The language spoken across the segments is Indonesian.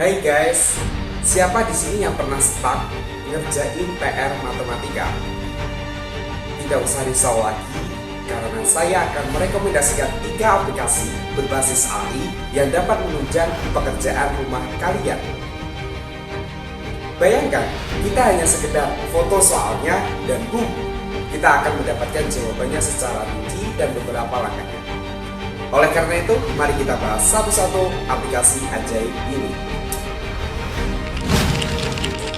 Hai guys, siapa di sini yang pernah stuck ngerjain PR matematika? Tidak usah risau lagi, karena saya akan merekomendasikan 3 aplikasi berbasis AI yang dapat menunjang pekerjaan rumah kalian. Bayangkan, kita hanya sekedar foto soalnya dan boom, kita akan mendapatkan jawabannya secara rinci dan beberapa langkahnya. Oleh karena itu, mari kita bahas satu-satu aplikasi ajaib ini.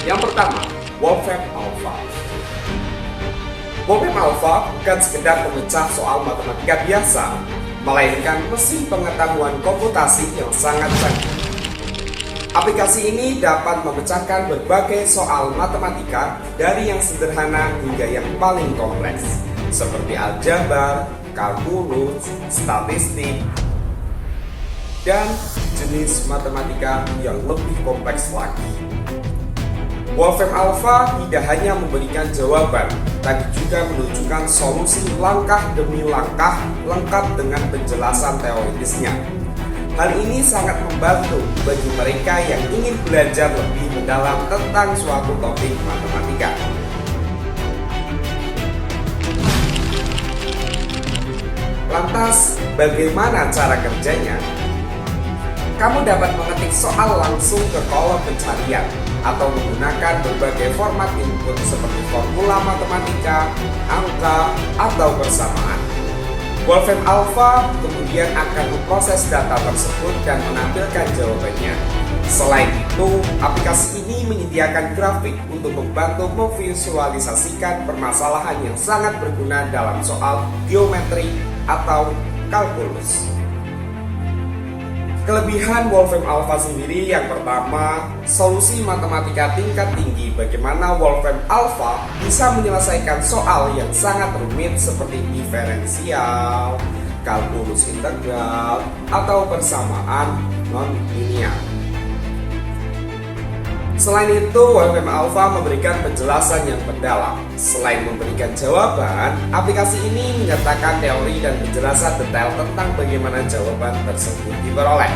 Yang pertama, Wolfram Alpha. Wolfram Alpha bukan sekedar pemecah soal matematika biasa, melainkan mesin pengetahuan komputasi yang sangat canggih. Aplikasi ini dapat memecahkan berbagai soal matematika dari yang sederhana hingga yang paling kompleks, seperti aljabar, kalkulus, statistik, dan jenis matematika yang lebih kompleks lagi. Wolfram Alpha tidak hanya memberikan jawaban, tapi juga menunjukkan solusi langkah demi langkah lengkap dengan penjelasan teoritisnya. Hal ini sangat membantu bagi mereka yang ingin belajar lebih mendalam tentang suatu topik matematika. Lantas, bagaimana cara kerjanya? Kamu dapat mengetik soal langsung ke kolom pencarian atau menggunakan berbagai format input seperti formula matematika, angka, atau persamaan. Wolfram Alpha kemudian akan memproses data tersebut dan menampilkan jawabannya. Selain itu, aplikasi ini menyediakan grafik untuk membantu memvisualisasikan permasalahan yang sangat berguna dalam soal geometri atau kalkulus. Kelebihan Wolfram Alpha sendiri yang pertama, solusi matematika tingkat tinggi. Bagaimana Wolfram Alpha bisa menyelesaikan soal yang sangat rumit seperti diferensial, kalkulus integral, atau persamaan non-linear. Selain itu, Wolfram Alpha memberikan penjelasan yang mendalam. Selain memberikan jawaban, aplikasi ini menyertakan teori dan penjelasan detail tentang bagaimana jawaban tersebut diperoleh.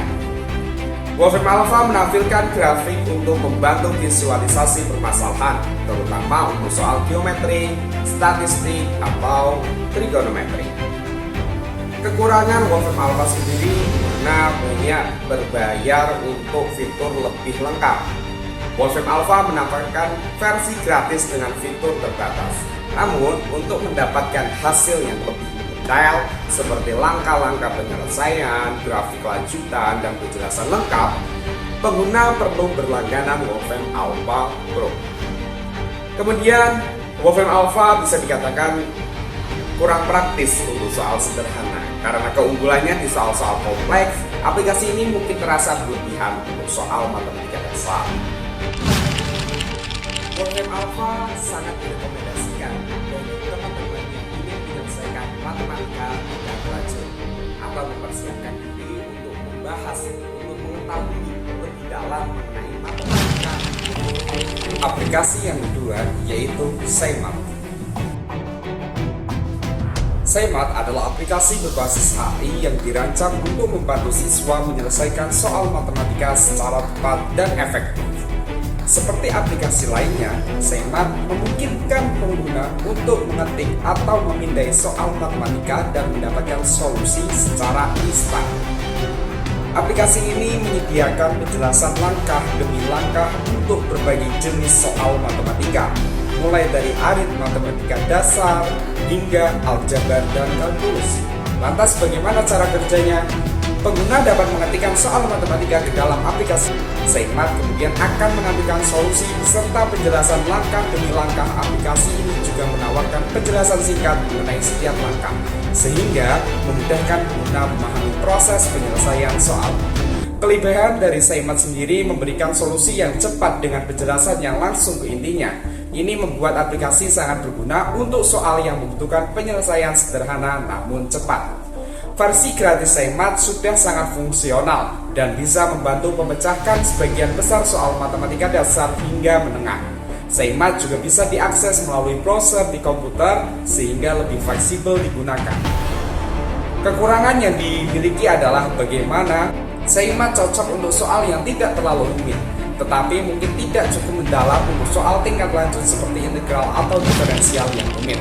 Wolfram Alpha menampilkan grafik untuk membantu visualisasi permasalahan, terutama untuk soal geometri, statistik, atau trigonometri. Kekurangan Wolfram Alpha sendiri dimana banyak berbayar untuk fitur lebih lengkap. Wolfram Alpha menawarkan versi gratis dengan fitur terbatas. Namun, untuk mendapatkan hasil yang lebih detail seperti langkah-langkah penyelesaian, grafik lanjutan, dan penjelasan lengkap, pengguna perlu berlangganan Wolfram Alpha Pro. Kemudian, Wolfram Alpha bisa dikatakan kurang praktis untuk soal sederhana. Karena keunggulannya di soal-soal kompleks, aplikasi ini mungkin terasa berlebihan untuk soal matematika dasar. Wolfram Alpha sangat direkomendasikan bagi teman-teman yang ingin menyelesaikan matematika yang belajar atau mempersiapkan diri untuk membahas, untuk mengetahui lebih dalam mengenai matematika. Aplikasi yang kedua yaitu SciMath. SciMath adalah aplikasi berbasis AI yang dirancang untuk membantu siswa menyelesaikan soal matematika secara tepat dan efektif. Seperti aplikasi lainnya, SciMath memungkinkan pengguna untuk mengetik atau memindai soal matematika dan mendapatkan solusi secara instan. Aplikasi ini menyediakan penjelasan langkah demi langkah untuk berbagai jenis soal matematika, mulai dari aritmatika dasar hingga aljabar dan kalkulus. Lantas bagaimana cara kerjanya? Pengguna dapat mengetikkan soal matematika ke dalam aplikasi. SciMath kemudian akan menampilkan solusi serta penjelasan langkah demi langkah. Aplikasi ini juga menawarkan penjelasan singkat mengenai setiap langkah, sehingga memudahkan pengguna memahami proses penyelesaian soal. Kelebihan dari SciMath sendiri memberikan solusi yang cepat dengan penjelasan yang langsung ke intinya. Ini membuat aplikasi sangat berguna untuk soal yang membutuhkan penyelesaian sederhana namun cepat. Versi gratis SciMath sudah sangat fungsional dan bisa membantu memecahkan sebagian besar soal matematika dasar hingga menengah. SciMath juga bisa diakses melalui browser di komputer sehingga lebih fleksibel digunakan. Kekurangan yang dimiliki adalah bagaimana Seimat cocok untuk soal yang tidak terlalu rumit, tetapi mungkin tidak cukup mendalam untuk soal tingkat lanjut seperti integral atau diferensial yang rumit.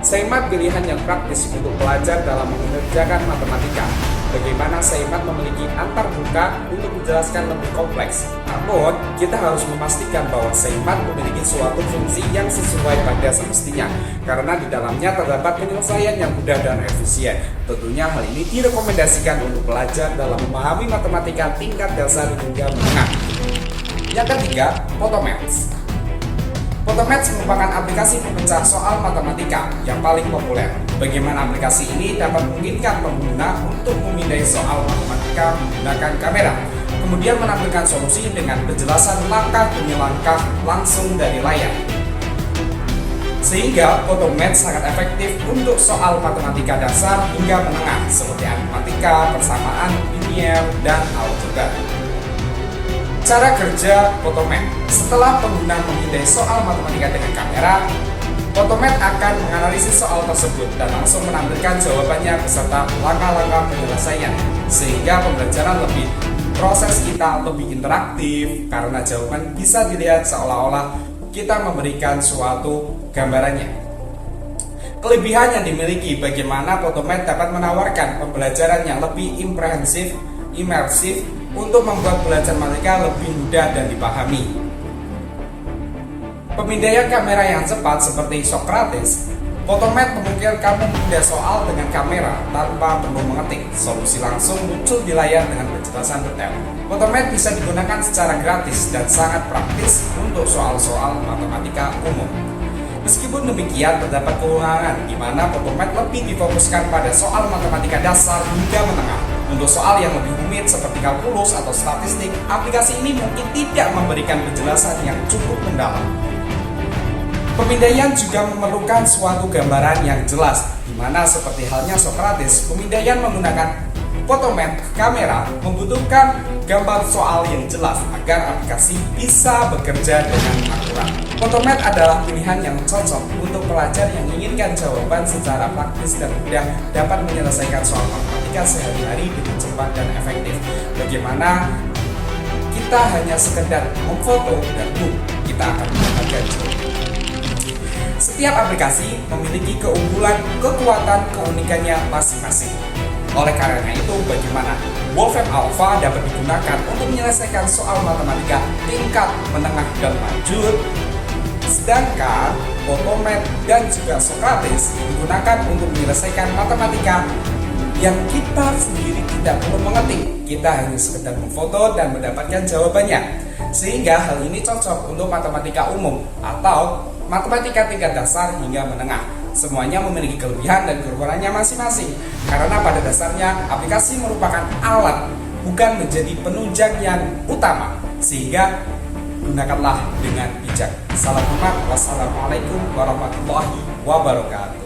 Seimat pilihan yang praktis untuk pelajar dalam mengerjakan matematika. Bagaimana Seimat memiliki antar buka untuk menjelaskan lebih kompleks. Namun, kita harus memastikan bahwa Seimat memiliki suatu fungsi yang sesuai pada semestinya, karena di dalamnya terdapat penyelesaian yang mudah dan efisien. Tentunya hal ini direkomendasikan untuk pelajar dalam memahami matematika tingkat dasar hingga menengah. Yang ketiga, Photomath. Photomath merupakan aplikasi pemecah soal matematika yang paling populer. Bagaimana aplikasi ini dapat memungkinkan pengguna untuk memindai soal matematika menggunakan kamera, kemudian menampilkan solusi dengan penjelasan langkah demi langkah langsung dari layar. Sehingga Photomath sangat efektif untuk soal matematika dasar hingga menengah seperti aritmatika, persamaan, linear, dan algebra. Cara kerja Photomath. Setelah pengguna memindai soal matematika dengan kamera, Photomath akan menganalisis soal tersebut dan langsung menampilkan jawabannya beserta langkah-langkah penyelesaian, sehingga pembelajaran proses kita lebih interaktif karena jawaban bisa dilihat seolah-olah kita memberikan suatu gambarannya. Kelebihan yang dimiliki bagaimana Photomath dapat menawarkan pembelajaran yang lebih imersif untuk membuat belajar matematika lebih mudah dan dipahami. Pemindaian kamera yang cepat seperti Socrates, Photomath memungkinkan memindai soal dengan kamera tanpa perlu mengetik. Solusi langsung muncul di layar dengan penjelasan detail. Photomath bisa digunakan secara gratis dan sangat praktis untuk soal-soal matematika umum. Meskipun demikian, terdapat kekurangan di mana Photomath lebih difokuskan pada soal matematika dasar hingga menengah. Untuk soal yang lebih rumit seperti kalkulus atau statistik, aplikasi ini mungkin tidak memberikan penjelasan yang cukup mendalam. Pemindaian juga memerlukan suatu gambaran yang jelas, di mana seperti halnya Socrates, pemindaian menggunakan Photomath kamera membutuhkan gambar soal yang jelas agar aplikasi bisa bekerja dengan akurat. Photomath adalah pilihan yang cocok untuk pelajar yang menginginkan jawaban secara praktis dan mudah dapat menyelesaikan soal matematika sehari-hari dengan cepat dan efektif. Bagaimana kita hanya sekedar memfoto dan kita akan mendapatkan jawaban. Setiap aplikasi memiliki keunggulan, kekuatan, keunikannya masing-masing. Oleh karena itu, bagaimana Wolfram Alpha dapat digunakan untuk menyelesaikan soal matematika tingkat menengah dan lanjut, sedangkan Photomath dan juga Socrates digunakan untuk menyelesaikan matematika yang kita sendiri tidak perlu mengetik. Kita hanya sekedar memfoto dan mendapatkan jawabannya. Sehingga hal ini cocok untuk matematika umum atau matematika tingkat dasar hingga menengah. Semuanya memiliki kelebihan dan kekurangannya masing-masing. Karena pada dasarnya aplikasi merupakan alat, bukan menjadi penunjang yang utama. Sehingga gunakanlah dengan bijak. Salam hormat. Wassalamualaikum warahmatullahi wabarakatuh.